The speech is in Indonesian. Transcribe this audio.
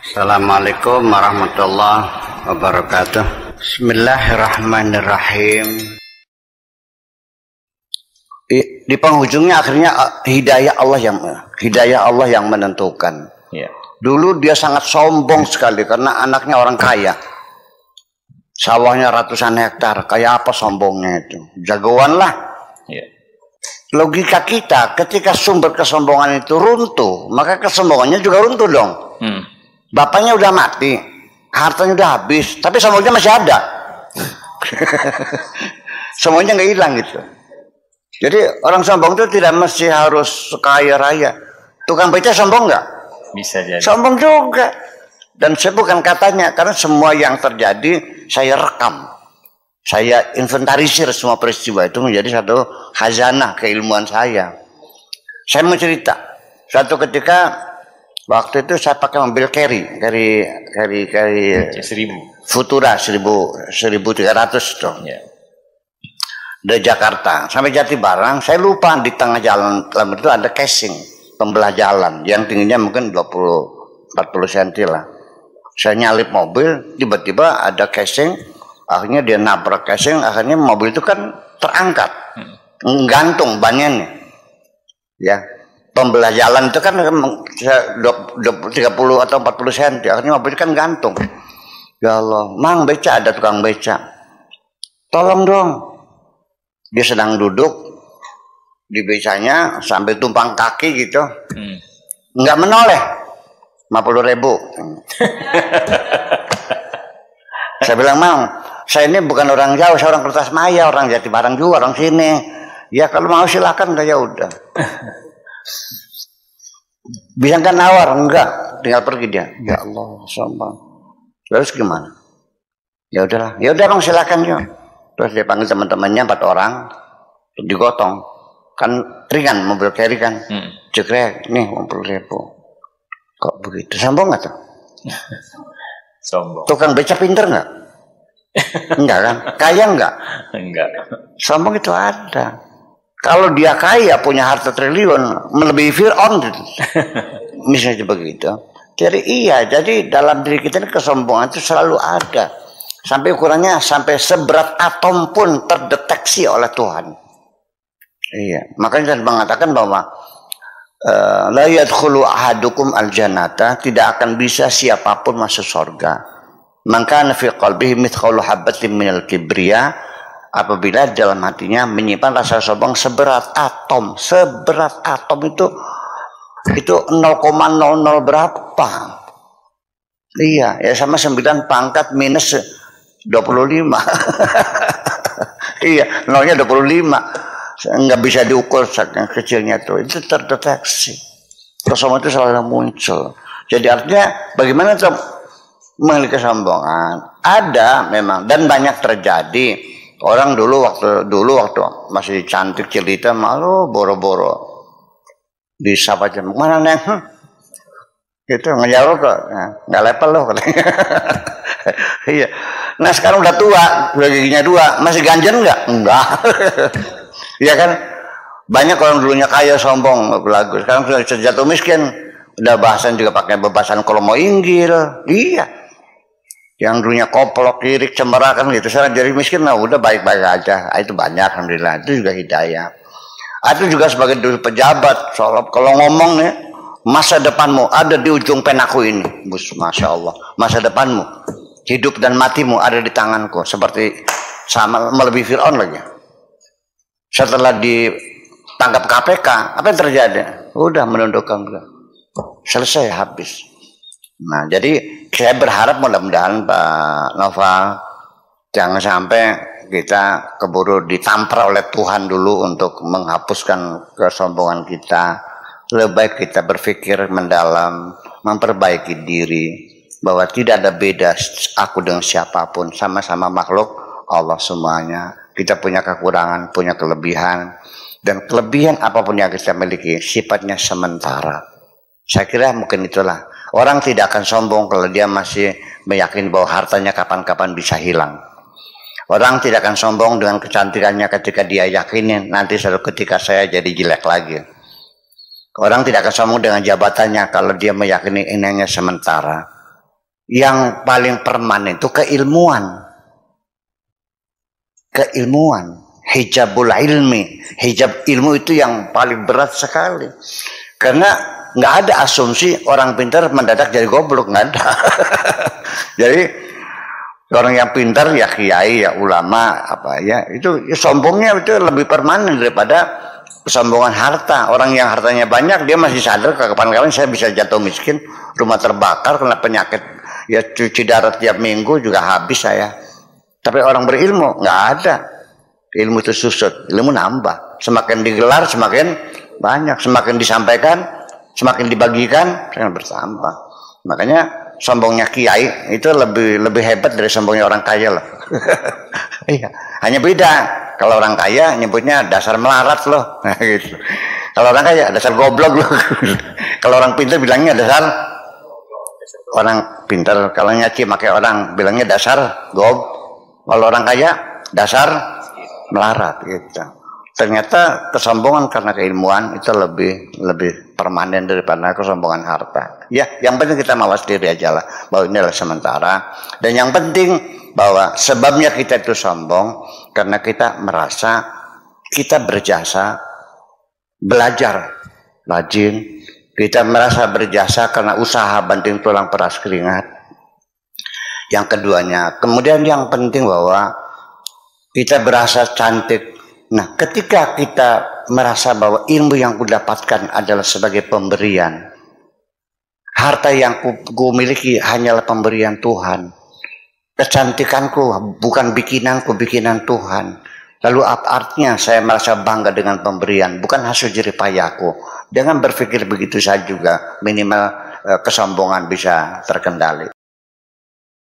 Assalamualaikum warahmatullahi wabarakatuh. Bismillahirrahmanirrahim. Di penghujungnya akhirnya hidayah Allah yang menentukan. Ya. Dulu dia sangat sombong sekali karena anaknya orang kaya. Sawahnya ratusan hektar. Kayak apa sombongnya itu? Jagoan lah. Ya. Logika kita, ketika sumber kesombongan itu runtuh, maka kesombongannya juga runtuh dong. Bapaknya udah mati, hartanya udah habis, tapi sombongnya masih ada. Semuanya nggak hilang gitu. Jadi orang sombong itu tidak mesti harus kaya raya. Tukang beca sombong nggak? Bisa jadi. Sombong juga. Dan saya bukan katanya, karena semua yang terjadi saya rekam. Saya inventarisir semua peristiwa itu menjadi satu khazanah keilmuan saya. Saya mau cerita. Suatu ketika waktu itu saya pakai mobil carry 1000 Futura 1300 tuh. Ya. Dari Jakarta sampai Jatibarang, saya lupa di tengah jalan itu ada casing pembelah jalan yang tingginya mungkin 20-40 cm lah. Saya nyalip mobil, tiba-tiba ada casing, akhirnya dia nabrak casing, akhirnya mobil itu kan terangkat, gantung bannya, ya. Pembelah jalan itu kan 30 atau 40 cm, akhirnya mobil kan gantung. Ya Allah, Mang beca, ada tukang beca, tolong dong. Dia sedang duduk di becanya sambil tumpang kaki gitu, nggak menoleh, 50.000. Saya bilang, Mang, saya ini bukan orang jauh, saya orang Kertasmaya, orang Jatibarang juga, orang sini. Ya kalau mau silakan, ya udah. Bisa kan nawar? Enggak, tinggal pergi dia. Ya Allah, sombong. Terus gimana? Ya udahlah, ya udah Bang, silakan yuk. Terus dia panggil teman-temannya 4 orang, digotong. Kan ringan mobil carry kan. Cekrek, nih 50.000. Kok begitu? Sombong nggak tuh? Sombong. Tukang beca pinter nggak? Enggak kan? Kaya nggak? Enggak. Sombong itu ada. Kalau dia kaya, punya harta triliun, melebihi Fir'aun, misalnya begitu. Jadi iya, jadi dalam diri kita ini kesombongan itu selalu ada. Sampai ukurannya sampai seberat atom pun terdeteksi oleh Tuhan. Iya, makanya saya mengatakan bahwa la yadkhulu ahadukum al-jannata, tidak akan bisa siapapun masuk surga. Maka fi qalbihi mithqalu habatin minal kibriya, apabila dalam hatinya menyimpan rasa sombong seberat atom itu 0,00 berapa? Iya, ya sama 9 pangkat minus 25. Iya, nolnya 25. Nggak bisa diukur saking kecilnya tuh. Itu terdeteksi. Kesombongan itu selalu muncul. Jadi artinya bagaimana tuh memiliki kesombongan? Ada memang dan banyak terjadi. Orang dulu waktu masih cantik jelita malu boro-boro disapa aja, mana neng? Gitu ngejawab kok, nggak level loh katanya. Iya. Nah sekarang udah tua, udah giginya 2, masih ganjen nggak? Enggak. Iya kan? Banyak orang dulunya kaya sombong belagu, sekarang sudah jatuh miskin, udah bahasan juga pakai bebasan kalau mau inggil. Iya. Yang dulunya koplok, kirik, cemera kan gitu. Sekarang jadi miskin, nah udah baik-baik aja. Itu banyak, alhamdulillah. Itu juga hidayah. Itu juga sebagai dulu pejabat. Soalnya kalau ngomong nih, masa depanmu ada di ujung penaku ini. Masya Allah. Masa depanmu, hidup dan matimu ada di tanganku. Seperti sama melebihi Fir'aun lagi. Setelah ditangkap KPK, apa yang terjadi? Udah menundukkan. Selesai, habis. Nah, jadi saya berharap mudah-mudahan Pak Noval jangan sampai kita keburu ditampar oleh Tuhan dulu untuk menghapuskan kesombongan kita. Lebih baik kita berpikir mendalam, memperbaiki diri bahwa tidak ada beda aku dengan siapapun, sama-sama makhluk Allah semuanya. Kita punya kekurangan, punya kelebihan, dan kelebihan apapun yang kita miliki sifatnya sementara. Saya kira mungkin itulah. Orang tidak akan sombong kalau dia masih meyakini bahwa hartanya kapan-kapan bisa hilang. Orang tidak akan sombong dengan kecantikannya ketika dia yakinin nanti suatu ketika saya jadi jelek lagi. Orang tidak akan sombong dengan jabatannya kalau dia meyakini ini hanya sementara. yang paling permanen itu keilmuan. Keilmuan, hijabul ilmi, hijab ilmu itu yang paling berat sekali. Karena nggak ada asumsi orang pintar mendadak jadi goblok, nggak ada. Jadi orang yang pintar ya kiai, ya ulama, apa ya itu ya, sombongnya itu lebih permanen daripada kesombongan harta. Orang yang hartanya banyak dia masih sadar kapan-kapan saya bisa jatuh miskin, rumah terbakar, kena penyakit, ya cuci darah tiap minggu juga habis saya. Tapi orang berilmu nggak ada. Ilmu itu susut, ilmu nambah. Semakin digelar semakin banyak, semakin disampaikan, semakin dibagikan, semakin bertambah. Makanya sombongnya kiai itu lebih hebat dari sombongnya orang kaya loh. Iya. Hanya beda. Kalau orang kaya nyebutnya dasar melarat loh. Nah, gitu. Kalau orang kaya dasar goblok loh. Kalau orang pintar bilangnya dasar orang pintar. Kalau nyaci pakai orang bilangnya dasar gob. Kalau orang kaya dasar melarat gitu. Ternyata kesombongan karena keilmuan itu lebih permanen daripada kesombongan harta. Ya, yang penting kita mawas diri aja lah bahwa ini adalah sementara. Dan yang penting bahwa sebabnya kita itu sombong karena kita merasa kita berjasa, belajar, rajin. Kita merasa berjasa karena usaha banting tulang peras keringat. Yang keduanya, kemudian yang penting bahwa kita berasa cantik. Nah, ketika kita merasa bahwa ilmu yang kudapatkan adalah sebagai pemberian, harta yang ku miliki hanyalah pemberian Tuhan, kecantikanku bukan bikinanku, bikinan Tuhan. Lalu apa artinya saya merasa bangga dengan pemberian, bukan hasil jerih payahku. Dengan berpikir begitu saja juga minimal kesombongan bisa terkendali.